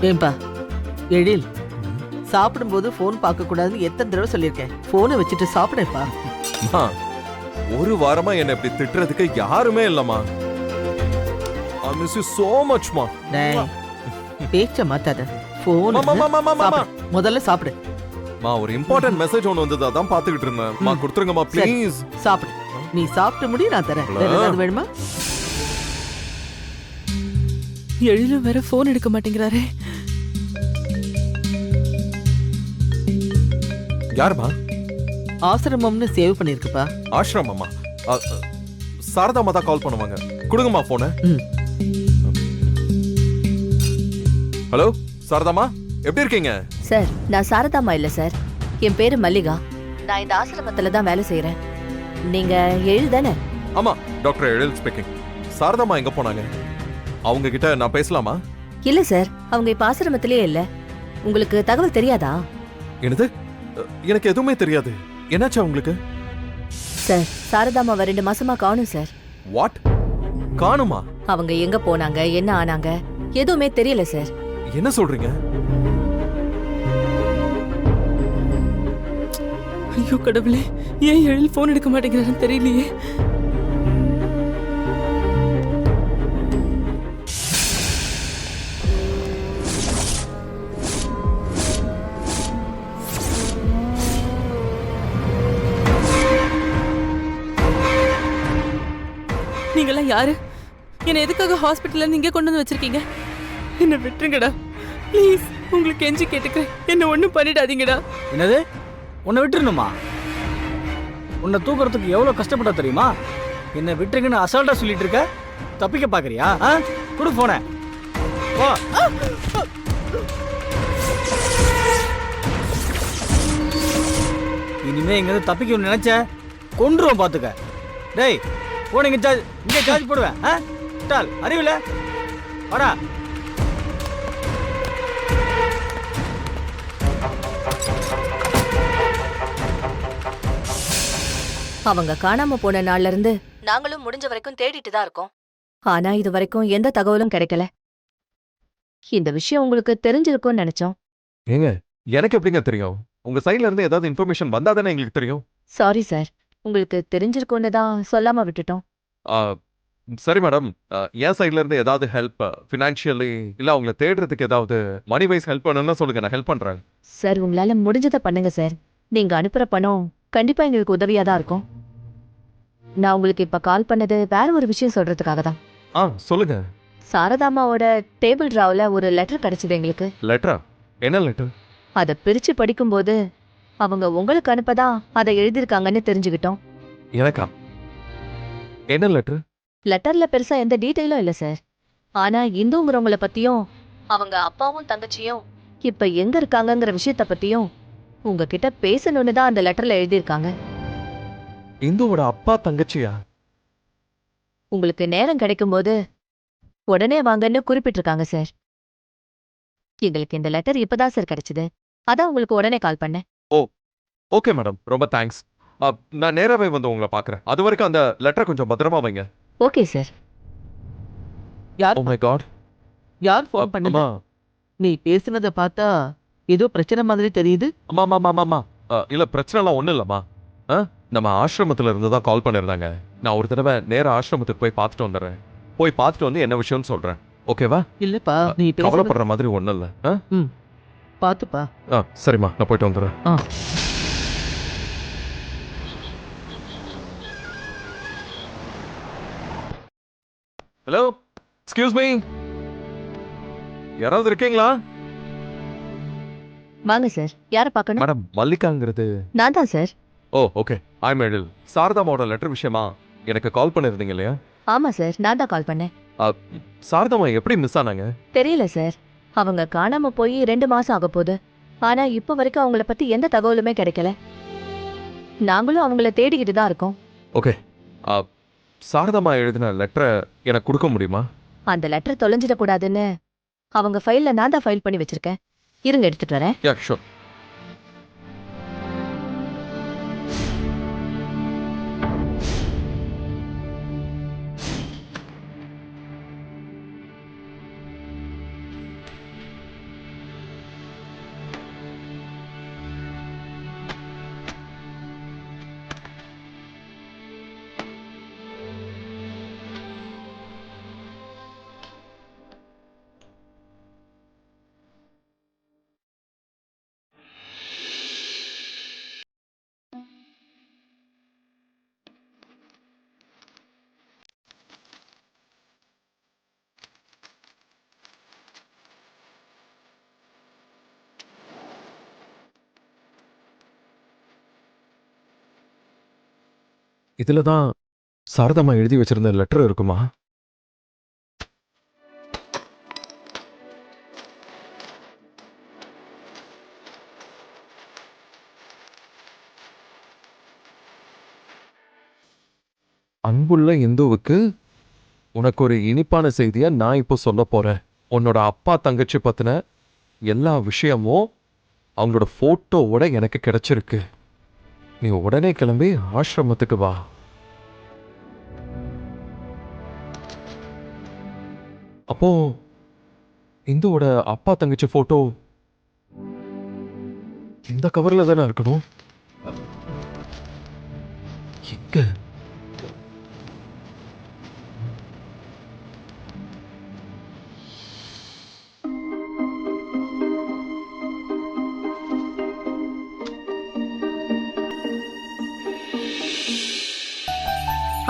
ஏன்பா எழில், சாப்பிடும்போது போன் பார்க்க கூடாதுன்னு எத்தனை தடவை சொல்லியிருக்கேன். போனை வச்சுட்டு சாப்பிடப்பா. அம்மா, ஒரு வாரமா என்ன இப்படி திட்டுறதுக்கு யாருமே இல்லம்மா. I miss you so much மா. டேய், பேச்ச மாத்தாத. போன் முதல்ல சாப்பிடு. மா, ஒரு இம்பார்ட்டன்ட் மெசேஜ் ஒன்னு வந்தது, அதான் பாத்துக்கிட்டு இருந்தேன். மா, கொடுத்துருங்கம்மா ப்ளீஸ். சாப்பிடு. நீ சாப்பிட்டு முடி, நான் தரேன். வேற ஏதாவது வேணுமா? எழிலும் வேற போன் எடுக்க மாட்டேங்கிறாரே. யாருமா? ஆசிரமம்னு சேவ் பண்ணிருக்குப்பா. ஆஷ்ரமம்மா. சாரதாமா தான் கால் பண்ணுவாங்க. கொடுங்கம்மா போன. ஹலோ சாரதாமா, எப்படி இருக்கீங்க? சார், நான் சாரதாமா இல்ல சார். என் பேரு மல்லிகா. நான் இந்த ஆசிரமத்துல தான் வேலை செய்யறேன். நீங்க எழில் தானே? ஆமா, டாக்டர் எழில் ஸ்பீக்கிங். சாரதாமா எங்க போனாங்க? அவங்க கிட்ட நான் பேசலாமா? இல்ல சார், அவங்க இப்ப ஆசிரமத்திலேயே இல்ல. உங்களுக்கு தகவல் தெரியாதா? என்னது? எனக்கு எதுவுமே தெரியாது. என்னாச்சு உங்களுக்கு? சார், சாரதாமாவை 2 மாசமா காணும் சார். வாட்? காணுமா? அவங்க எங்க போனாங்க, என்ன ஆனாங்க, எதுவுமே தெரியல சார். என்ன சொல்றீங்க? ஐயோ கடவுளே, ஏன் எழில் போன் எடுக்க மாட்டேங்கிறாருன்னு தெரியலையே. நீங்கெல்லாம் யாரு? என்ன எதுக்காக ஹாஸ்பிட்டல்ல நீங்க கொண்டு வந்து வச்சிருக்கீங்க? என்ன விட்டுருங்கடா ப்ளீஸ். உங்களுக்கு கெஞ்சி கேட்டுக்கிறேன், என்ன ஒண்ணும் பண்ணிடாதீங்கடா. என்னது? உன்னை விட்டுருணுமா? உன்னை தூக்குறதுக்கு எவ்வளவு கஷ்டப்பட்ட தெரியுமா? என்ன விட்டுருங்கன்னு அசால்ட்டா சொல்லிட்டு இருக்க. தப்பிக்க பாக்குறியா? குடு போன. வா. இனிமே எங்க தப்பிக்க நினைச்ச கொன்றுவோம் பாத்துக்க. டேய், போன இங்க சார்ஜ் போடுவேன். அறிவில வாடா. அவங்க காணாம போன நாள்ல இருந்து நாங்களும் முடிஞ்ச வரைக்கும் தேடிட்டு தான் இருக்கோம். ஆனா இது வரைக்கும் எந்த தகவலும் கிடைக்கல. இந்த விஷயம் உங்களுக்கு தெரிஞ்சிருக்கும்னு நினைச்சோம். ஏங்க, எனக்கு எப்படிங்க தெரியும்? உங்க சைடுல இருந்து ஏதாவது இன்ஃபர்மேஷன் வந்தா தானே எங்களுக்கு தெரியும். சாரி சார், உங்களுக்கு தெரிஞ்சிருக்கும்னு தான் சொல்லாம விட்டுட்டோம். சரி மேடம், என் சைட்ல இருந்து ஏதாவது ஹெல்ப், ஃபினான்ஷியலி இல்ல அவங்களை தேடுறதுக்கு ஏதாவது மணி வைஸ் ஹெல்ப் பண்ணணும்னா சொல்லுங்க, நான் ஹெல்ப் பண்றேன். சார், உங்களால முடிஞ்சதை பண்ணுங்க சார். நீங்க அனுப்புற பணம் கண்டிப்பா எங்களுக்கு உதவியா தான் இருக்கும். நான் உங்களுக்கு இப்ப கால் பண்ணது வேற ஒரு விஷயம் சொல்றதுக்காக தான். சொல்லுங்க. சாரதாமாவோட டேபிள் டிராவ்ல ஒரு லெட்டர் கிடைச்சது எங்களுக்கு. லெட்டரா? என்ன லெட்டர்? அதை பிரிச்சு படிக்கும்போது அவங்க உங்களுக்கு அனுப்பதான் அதை எழுதியிருக்காங்கன்னு தெரிஞ்சுக்கிட்டோம். எனக்கா? என்ன லெட்டர்? லெட்டர்ல பெருசா எந்த டீட்டெயிலும் இல்ல சார். ஆனா இந்துங்கிறவங்கள பத்தியும் அவங்க அப்பாவும் தங்கச்சியும் இப்ப எங்க இருக்காங்கங்கிற விஷயத்த பத்தியும் உங்ககிட்ட பேசணும்னு தான் அந்த லெட்டர்ல எழுதியிருக்காங்க. இந்துவோட அப்பா தங்கச்சியா? உங்களுக்கு நேரம் கிடைக்கும் போது உடனே வாங்கன்னு குறிப்பிட்டிருக்காங்க சார். எங்களுக்கு இந்த லெட்டர் இப்பதான் சார் கிடைச்சது. அதான் உங்களுக்கு உடனே கால் பண்ணேன். ஓகே மேடம், ரொம்ப தேங்க்ஸ். நான் நேராவே வந்து உங்களை பாக்குறேன். அது வரைக்கும் அந்த லெட்டர் கொஞ்சம் பத்திரமா வைங்க. Okay sir. யார் ஓ மை காட், யார் போன் பண்ணுமா? நீ பேசுனத பார்த்தா ஏதோ பிரச்சனை மாதிரி தெரியுது. அம்மா, இல்ல பிரச்சனைலாம் ஒண்ணும் இல்லம்மா. நம்ம ஆசிரமத்துல இருந்து தான் கால் பண்ணிருந்தாங்க. நான் ஒரு தடவை நேர ஆசிரமத்துக்கு போய் பார்த்துட்டு வந்துடுறேன். போய் பார்த்துட்டு வந்து என்ன விஷயம்னு சொல்றேன். ஓகேவா? இல்லப்பா, நீ கவலைப்படுற மாதிரி ஒண்ணும் இல்ல. பாத்துப்பா. சரிம்மா, நான் போயிட்டு வந்துடுறேன். ஹலோ, எக்ஸ்கியூஸ் மீ, யாராவது இருக்கீங்களா? வாங்க சார். யார பார்க்கணும்? மேடம், மல்லிகாங்கிறது நான் தான் sir. Okay, I am Ezhil. சாரதாமாவோட லெட்டர் விஷயமா எனக்கு கால் பண்ணிருந்தீங்க இல்லையா? ஆமா சார், நான் தான் கால் பண்ணேன். சாரதாமா எப்படி மிஸ் ஆனாங்க? தெரியல சார். அவங்க காணாம போய் 2 மாசம் ஆக போகுது. ஆனா இப்ப வரைக்கும் அவங்கள பத்தி எந்த தகவலுமே கிடைக்கல. நாங்களும் அவங்கள தேடிக்கிட்டு தான் இருக்கோம். ஓகே, சாரதாமா எழுதின லெட்டரை எனக்கு கொடுக்க முடியுமா? அந்த லெட்டர் தொலைஞ்சிடக்கூடாதுன்னு அவங்க ஃபைல்ல நான் தான் ஃபைல் பண்ணி வச்சிருக்கேன். இருங்க, எடுத்துட்டு வரேன். Yeah sure. இதுல தான் சாரதாம்மா எழுதி வச்சிருந்த லெட்டர் இருக்குமா? அன்புள்ள இந்துவுக்கு, உனக்கு ஒரு இனிப்பான செய்தியை நான் இப்போ சொல்ல போறேன். உன்னோட அப்பா தங்கச்சி பத்தின எல்லா விஷயமும் அவங்களோட போட்டோவோட எனக்கு கிடைச்சிருக்கு. நீ உடனே கிளம்பி ஆசிரமத்துக்கு வா. அப்போ இந்துவோட அப்பா தங்கச்சி போட்டோ இந்த கவர்ல தானே இருக்கணும். எங்க?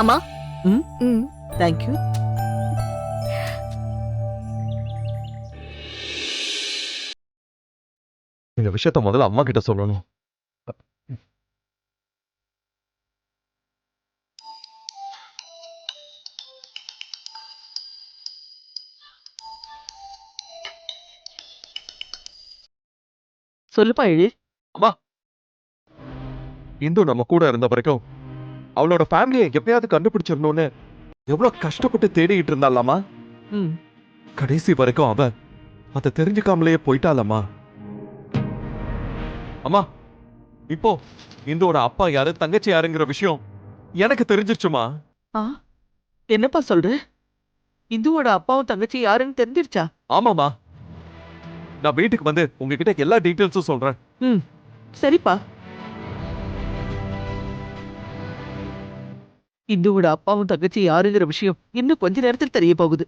அம்மா. ம் ம். தேங்க்யூ. இந்த விஷயத்த முதல்ல அம்மா கிட்ட சொல்லணும். சொல்லுப்பா எழில். இந்து நம்ம கூட இருந்த வரைக்கும் அவளோட ஃபேமிலியை எப்பயாவது கண்டுபிடிச்சிடணும்னு எவ்வளவு கஷ்டப்பட்டு தேடிட்டு இருந்தாலாமா? ம் கடைசி வரைக்கும் அவ அதை தெரிஞ்சுக்காமலேயே போயிட்டாலம்மா. அம்மா, இப்போ இந்துவோட அப்பா யாரு தங்கச்சி யாருங்கிற விஷயம் எனக்கு தெரிஞ்சிருச்சுமா. ஆ என்னப்பா சொல்ற? இந்துவோட அப்பாவும் தங்கச்சி யாருன்னு தெரிஞ்சிருச்சா? ஆமாமா, நான் வீட்டுக்கு வந்து உங்ககிட்ட எல்லா டீட்டெயில்ஸும் சொல்றேன். ம் சரிப்பா. இந்துவோட அப்பாவும் தங்கச்சி யாருங்கிற விஷயம் இன்னும் கொஞ்ச நேரத்தில் தெரிய போகுது.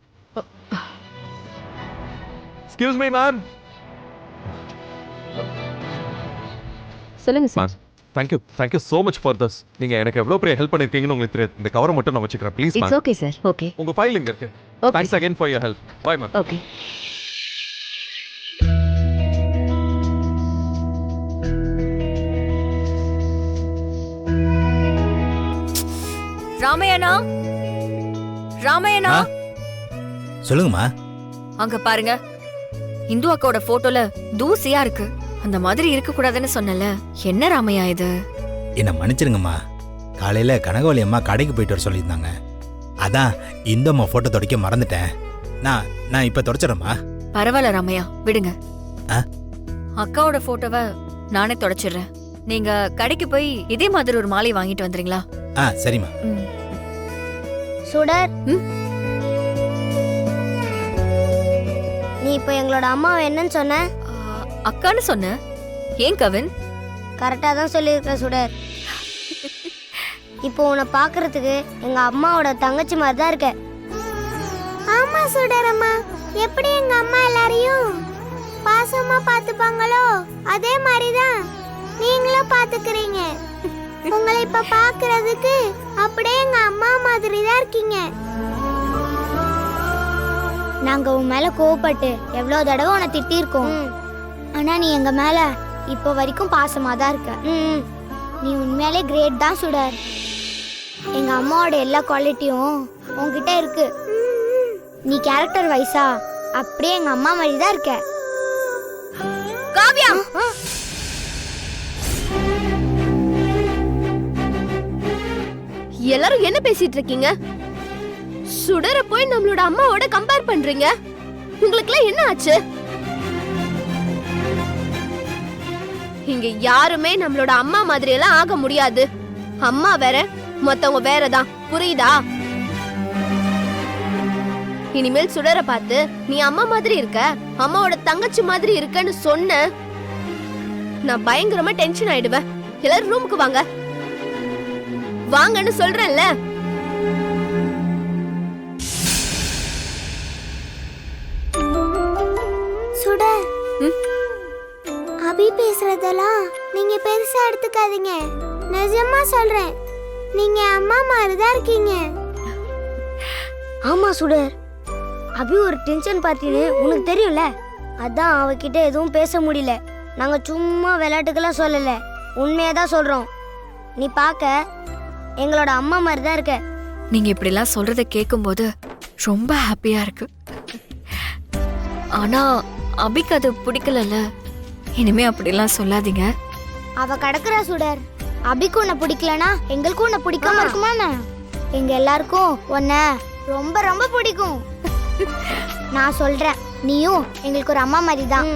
Excuse me ma'am. சொல்லுங்க sir. Thank you so much for this. நீங்க எனக்கு எவ்வளவு பெரிய ஹெல்ப் பண்ணிருக்கீங்கன்னு உங்களுக்கு தெரியாது. இந்த கவரை மட்டும் நான் வச்சுக்கிறேன் please it's ma'am. Okay sir. Okay. உங்க ஃபைல் இங்க இருக்கு. Okay. Thanks again for your help. Bye ma'am. Okay. ராமையனா, ராமையனா, சொல்லுங்கம்மா. அங்க பாருங்க. இந்து அக்காவோட போட்டோல தூசியா இருக்கு. அந்த மாதிரி இருக்க கூடாதுன்னு சொன்னல. என்ன ராமையா இது? என்ன மன்னிச்சிருங்கம்மா. காலையில கனகவலி அம்மா கடைக்கு போயிட்டு வர சொல்லியிருந்தாங்க. அதான் இந்த அம்மா போட்டோ துடைக்க மறந்துட்டேன். நான் இப்ப துடைச்சிடறேம்மா. பரவாயில்ல ராமையா, விடுங்க. ஆ? அக்காவோட போட்டோவை நானே தொடச்சிடுறேன். நீங்க கடைக்கு போய் இதே மாதிரி ஒரு மாலை வாங்கிட்டு வந்துறீங்களா? சரிம்மா. சுடர், ம்? நீ இப்போ எங்களோட அம்மாவை என்னன்னு சொன்ன? அக்கான்னு சொன்ன. ஏன் கவின்? கரெக்டா தான் சொல்லியிருக்க சுடர். இப்போ உன்னை பார்க்கறதுக்கு எங்க அம்மாவோட தங்கச்சி மாதிரி தான் இருக்க. ஆமா சுடர் அம்மா, எப்படி எங்க அம்மா எல்லாரையும் பாசமா பார்த்துப்பாங்களோ அதே மாதிரி தான் நீங்களும் பார்த்துக்கிறீங்க. உங்களை இப்ப பார்க்கிறதுக்கு அப்படியே எங்க அம்மா மாதிரி தான் இருக்கீங்க. நாங்க உன் மேல கோவப்பட்டு எவ்வளவு தடவை உன்னை திட்டிருக்கோம். ஆனா நீ எங்க மேல இப்ப வரைக்கும் பாசமா தான் இருக்க. நீ உண்மையாலே கிரேட் தான் சுடர். எங்க அம்மாவோட எல்லா குவாலிட்டியும் உன்கிட்ட இருக்கு. நீ கேரக்டர் வைஸா அப்படியே எங்க அம்மா மாதிரி தான் இருக்க. காவ்யா, எல்லாரும் என்ன பேசிட்டு இருக்கீங்க? சுடர போய் நம்மளோட அம்மாவோட கம்பேர் பண்றீங்க. உங்களுக்குலாம் என்ன ஆச்சு? இங்க யாருமே நம்மளோட அம்மா மாதிரி எல்லாம் ஆக முடியாது. அம்மா வேற, மத்தவங்க வேறதான். புரியுதா? இனிமேல் சுடர பார்த்து நீ அம்மா மாதிரி இருக்க, அம்மாவோட தங்கச்சி மாதிரி இருக்கன்னு சொன்ன, நான் பயங்கரமா டென்ஷன் ஆயிடுவேன். எல்லாரும் ரூமுக்கு வாங்க. வாங்கன்னு சொல்றேன்ல. சுடர், அபி பேசுறதெல்லாம் நீங்க பெருசா எடுத்துக்காதீங்க. நிஜமா சொல்றேன், நீங்க அம்மா மாதிரி தான் இருக்கீங்க. ஆமா சுடர், அபி ஒரு டென்ஷன் பார்ட்டின்னு உனக்கு தெரியும்ல. அதான் அவகிட்ட எதுவும் பேச முடியல. நாங்க சும்மா விளையாட்டுக்கெல்லாம் சொல்லல, உண்மையா தான் சொல்றோம். நீ பார்க்க எங்களோட அம்மா மாதிரி தான் இருக்க. நீங்க இப்படிலாம் சொல்றத கேட்கும்போது ரொம்ப ஹாப்பியா இருக்கு. ஆனா அபிக்கு அது பிடிக்கலல்ல. இனிமே அப்படிலாம் சொல்லாதீங்க. அவ கடக்குறா சுடர். அபிக்கு உன்னை பிடிக்கலனா எங்களுக்கும் உன்னை பிடிக்காம இருக்குமாண்ணா? எங்க எல்லாருக்கும் உன்னை ரொம்ப ரொம்ப பிடிக்கும். நான் சொல்றேன், நீயும் எங்களுக்கு ஒரு அம்மா மாதிரி தான்.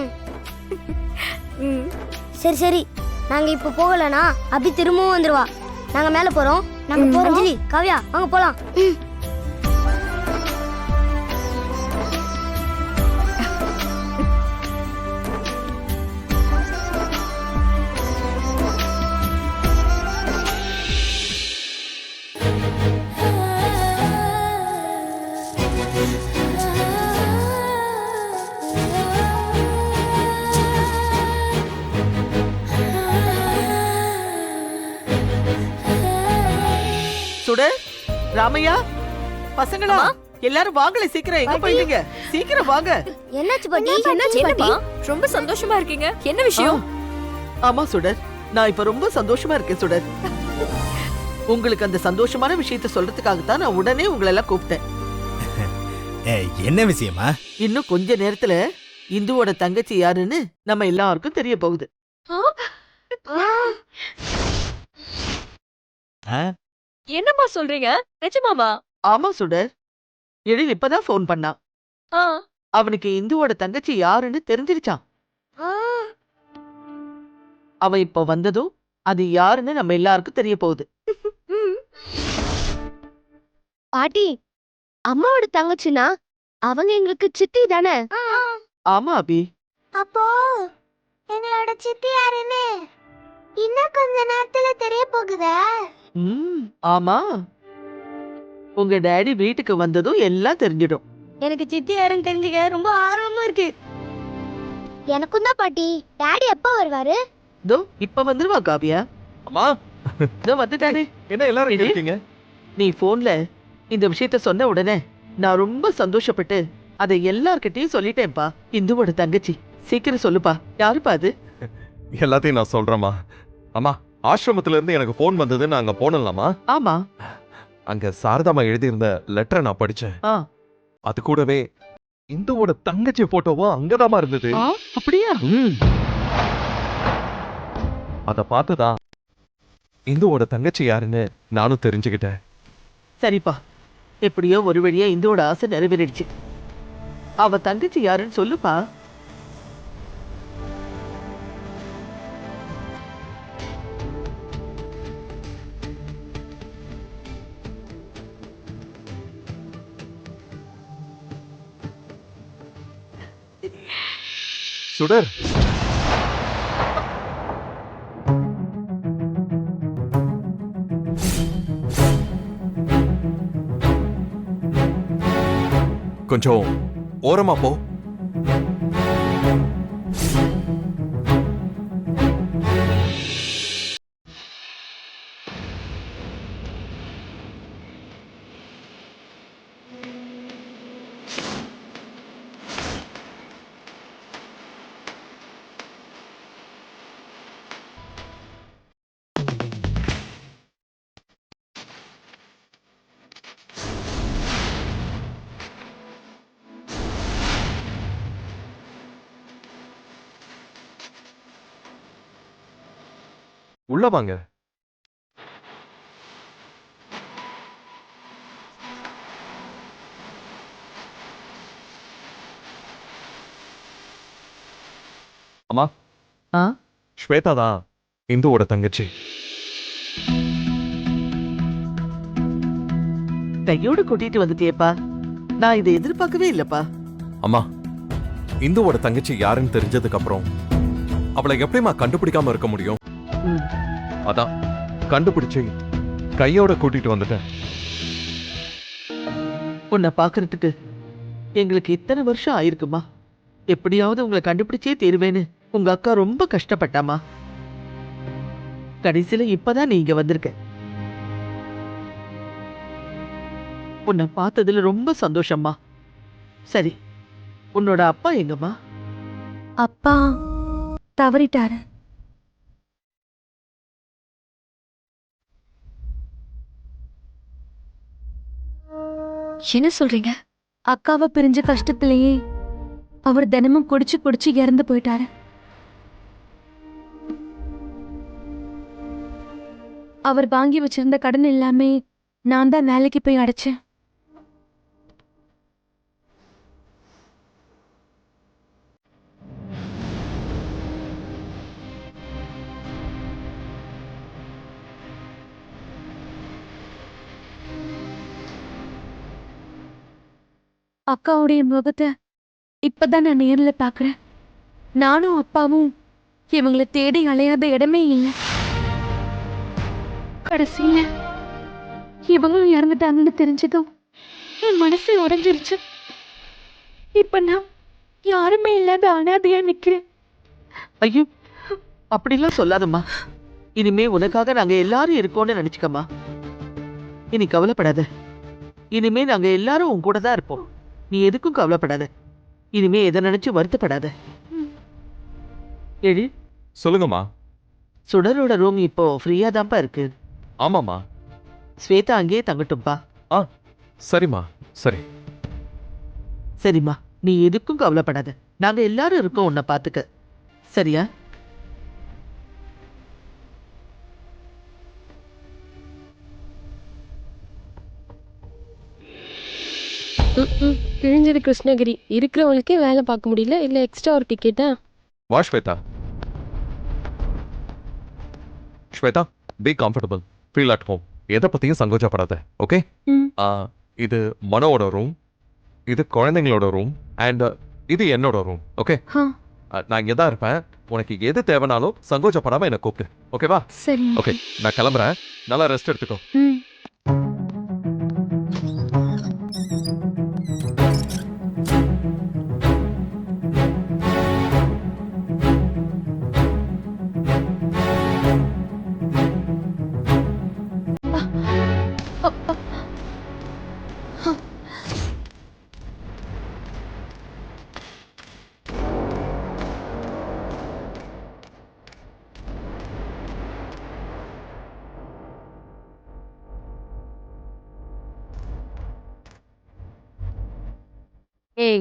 சரி சரி, நாங்க இப்ப போகலனா அபி திரும்பவும் வந்துருவா. நாங்க மேல போறோம். நாங்க போறோம். அஞ்சலி, காவ்யா, வாங்க போலாம். சுடர், ராமையா, பசங்களா எல்லாரும் வாங்கல, சீக்கிரம். எங்க போயிட்டீங்க? சீக்கிரம் வாங்க. என்னாச்சு பாட்டி? என்னப்பா ரொம்ப சந்தோஷமா இருக்கீங்க? என்ன விஷயம்? ஆமா சுடர், நான் இப்ப ரொம்ப சந்தோஷமா இருக்கேன் சுடர். உங்களுக்கு அந்த சந்தோஷமான விஷயத்த சொல்றதுக்காகத்தான் நான் உடனே உங்களை எல்லாம் கூப்பிட்டேன். என்ன விஷயமா? இன்னும் கொஞ்ச நேரத்துல இந்துவோட தங்கச்சி யாருன்னு நம்ம எல்லாருக்கும் தெரிய போகுது. என்னம்மா சொல்றீங்க? நிஜமாவா? ஆமா சுடர், எழில் இப்பதான் ஃபோன் பண்ணான். அவனுக்கு இந்துவோட தங்கச்சி யாருன்னு தெரிஞ்சிருச்சான். அவன் இப்ப வந்ததும் அது யாருன்னு நம்ம எல்லாருக்கும் தெரிய போகுது. பாட்டி, அம்மாவோட தங்கச்சினா அவங்க எங்களுக்கு சித்தி தானே? ஆமா அபி. அப்போ எங்களோட சித்தி யாருன்னு இன்னும் கொஞ்ச நேரத்துல தெரிய போகுதா? ஆமா, உங்க டாடி வீட்டுக்கு வந்ததும் எல்லாம் தெரிஞ்சிடும். எனக்கு சித்தி யாருன்னு தெரிஞ்சுக்க ரொம்ப ஆர்வமா இருக்கு. எனக்கும் தான் பாட்டி. டாடி எப்ப வருவாரு? இதோ இப்ப வந்துருவா காவியா. அம்மா, இதோ வந்துட்டானே. என்ன எல்லாரும் இங்க இருக்கீங்க? நீ போன்ல இந்த விஷயத்த சொன்ன உடனே நான் ரொம்ப சந்தோஷப்பட்டு அதை எல்லார்கிட்டயும் சொல்லிட்டேன்ப்பா. இந்துவோட தங்கச்சி. சீக்கிரம் சொல்லுப்பா, யாருப்பா அது? எல்லாத்தையும் நான் சொல்றேம்மா. அம்மா, ஆசிரமத்துல இருந்து எனக்கு போன் வந்தது, நான் அங்க போனலாமா? ஆமா. அங்க சாரதாமா எழுதியிருந்த லெட்டரை நான் படிச்சேன். அது கூடவே இந்துவோட தங்கச்சி போட்டோவும் அங்கதாமா இருந்தது. அப்படியா? அத பார்த்துதான் இந்துவோட தங்கச்சி யாருன்னு நானும் தெரிஞ்சுக்கிட்டேன். சரிப்பா, எப்படியோ ஒரு வழியா இந்துவோட ஆசை நிறைவேறிடுச்சு. அவ தங்கச்சி யாருன்னு சொல்லுப்பா. சுடர், கொஞ்சம் ஓரமா போ. உள்ள வாங்க. அம்மா, ஸ்வேதா தான் இந்துவோட தங்கச்சி. கையோட கூட்டிட்டு வந்துட்டியேப்பா, நான் இதை எதிர்பார்க்கவே இல்லப்பா. அம்மா, இந்துவோட தங்கச்சி யாருன்னு தெரிஞ்சதுக்கு அப்புறம் அவளை எப்படிமா கண்டுபிடிக்காம இருக்க முடியும்? அதான் கண்டுபிடிச்சு கையோட கூட்டிட்டு வந்துட்டேன். உன்னை பாக்குறதுக்கு எங்களுக்கு இத்தனை வருஷம் ஆயிருக்குமா. எப்படியாவது உங்களை கண்டுபிடிச்சே தீருவேன்னு உங்க அக்கா ரொம்ப கஷ்டப்பட்டாமா. கடைசியில இப்பதான் நீ இங்க வந்திருக்க. உன்னை பார்த்ததுல ரொம்ப சந்தோஷம்மா. சரி, உன்னோட அப்பா எங்கம்மா? அப்பா தவறிட்டாரு. என்ன சொல்றீங்க? அக்காவை பிரிஞ்ச கஷ்டத்திலேயே அவர் தினமும் குடிச்சு குடிச்சு இறந்து போயிட்டாரு. அவர் வாங்கி வச்சிருந்த கடன் எல்லாமே நான் தான் வேலைக்கு போய் அடைச்சேன். அக்காவுடைய முகத்தை இப்பதான் நான் நேர்ல பாக்குறேன். நானும் அப்பாவும் இவங்களை தேடி அலையாத இடமே இல்லை. கடைசியில இவங்களும் இறந்துட்டாங்கன்னு தெரிஞ்சதும் என் மனசு உடைஞ்சிருச்சு. இப்ப நான் யாருமே இல்லாத அனாதையா நிக்கிறேன். ஐயோ, அப்படிலாம் சொல்லாதம்மா. இனிமே உனக்காக நாங்க எல்லாரும் இருக்கோம்னு நினைச்சுக்கம்மா. இனி கவலைப்படாத. இனிமே நாங்க எல்லாரும் உன் கூட தான் இருப்போம். நீ எதுக்கும் கவலைப்படாத. இனிமே எதை நினைச்சு வருத்தப்படாத. எழி, சொல்லுங்கம்மா. சுடரோட ரூம் இப்போ ஃப்ரீயா தான்ப்பா இருக்கு. ஆமாம்மா. ஸ்வேதா அங்கேயே தங்கட்டும்பா. சரிம்மா, சரி. சரிம்மா, நீ எதுக்கும் கவலைப்படாத. நாங்க எல்லாரும் இருக்கோம் உன்னை பாத்துக்க. சரியா? கிழிஞ்சது கிருஷ்ணகிரி. இருக்கிறவங்களுக்கே வேலை பார்க்க முடியல, இல்லை எக்ஸ்ட்ரா ஒரு டிக்கெட்டா? வா Shweta. Shweta, be comfortable, feel at home. எதை பற்றியும் சங்கோச்சப்படாத, ஓகே? இது மனோட ரூம், இது குழந்தைங்களோட ரூம், அண்ட் இது என்னோட ரூம், ஓகே? நான் இங்கே தான் இருப்பேன். உனக்கு எது தேவைனாலும் சங்கோச்சப்படாமல் என்னை கூப்பிட்டு, ஓகேவா? சரி. ஓகே, நான் கிளம்புறேன். நல்லா ரெஸ்ட் எடுத்துக்கோ. ஏய்,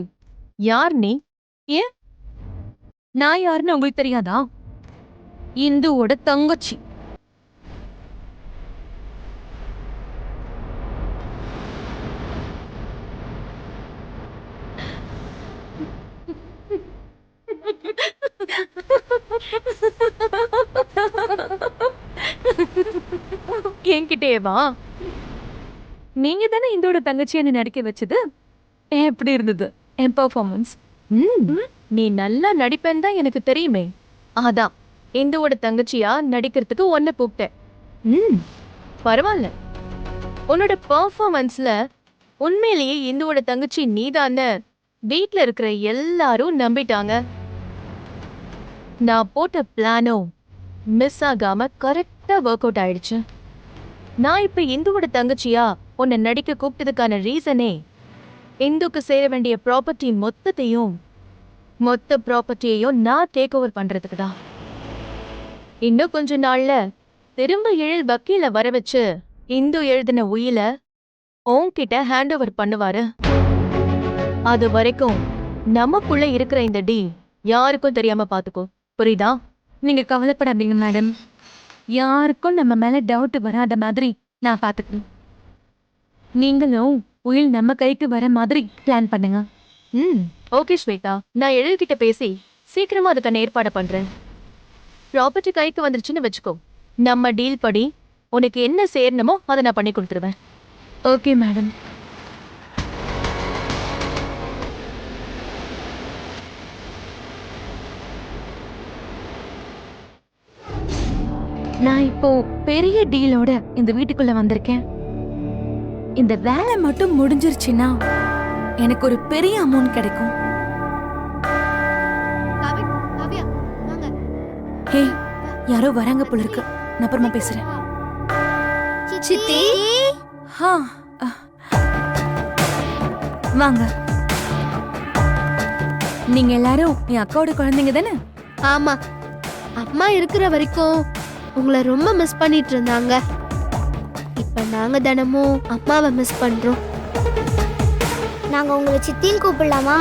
யார் நீ? ஏன் நான் யாருன்னு உங்களுக்கு தெரியாதா? இந்துவோட தங்கச்சி. என்கிட்டயே வா. நீங்க தானே இந்தோட தங்கச்சியை நடிக்க வச்சது. எப்படி இருந்தது என் பெர்ஃபார்மன்ஸ்? நீ நல்லா நடிப்பேன்னு தான் எனக்கு தெரியுமே. அதான் இந்துவோட தங்கச்சியா நடிக்கிறதுக்கு ஒன்ன கூப்பிட்டேன். பரவாயில்ல. உன்னோட பெர்ஃபார்மன்ஸ்ல உண்மையிலேயே இந்துவோட தங்கச்சி நீதான்னு வீட்ல இருக்கிற எல்லாரும் நம்பிட்டாங்க. நான் போட்ட பிளானோ மிஸ் ஆகாம கரெக்டா ஒர்க் அவுட் ஆயிடுச்சு. நான் இப்ப இந்துவோட தங்கச்சியா உன்னை நடிக்க கூப்பிட்டதுக்கான ரீசனே இந்துக்கு சேர வேண்டிய மொத்த ப்ராப்பர்ட்டியையும் நான் டேக் ஓவர் பண்றதுக்கு தான். இன்னும் கொஞ்ச நாள்ல திரும்ப எழில் வக்கீல வர வச்சு இந்து எழுதின உயில உன்கிட்ட ஹேண்ட் ஓவர் பண்ணுவாரு. அது வரைக்கும் நமக்குள்ள இருக்கிற இந்த டீல் யாருக்கும் தெரியாம பாத்துக்கோ. புரியுதா? நீங்க கவலைப்படாதீங்க மேடம். யாருக்கும் நம்ம மேல டவுட் வராத மாதிரி நான் பாத்துக்கிறேன். நீங்களும் உயில் நம்ம கைக்கு வர மாதிரி பிளான் பண்ணுங்க. ஓகே ஸ்வேதா, நான் எழில்கிட்ட பேசி சீக்கிரமா அதுக்கான ஏற்பாடு பண்றேன். ப்ராப்பர்ட்டி கைக்கு வந்துருச்சுன்னு வச்சுக்கோ. நம்ம டீல் படி உனக்கு என்ன சேரணுமோ அதை நான் பண்ணி கொடுத்துருவேன். Okay madam. நான் இப்போ பெரிய டீலோட இந்த வீட்டுக்குள்ள வந்திருக்கேன். இந்த வேலை மட்டும் முடிஞ்சிருச்சுன்னா எனக்கு ஒரு பெரிய அமௌண்ட் கிடைக்கும். ஹே, யாரோ வராங்க போல இருக்கு. நான் அப்புறமா பேசுறேன். சித்தி, வாங்க. நீங்க எல்லாரும் என் அக்காவோட குழந்தைங்க தானே? ஆமா, அம்மா இருக்கிற வரைக்கும் உங்களை ரொம்ப மிஸ் பண்ணிட்டு இருந்தாங்க. இப்ப நாங்க தினமும் அம்மாவை மிஸ் பண்றோம். நாங்க உங்களை சித்தின்னு கூப்பிடலாமா?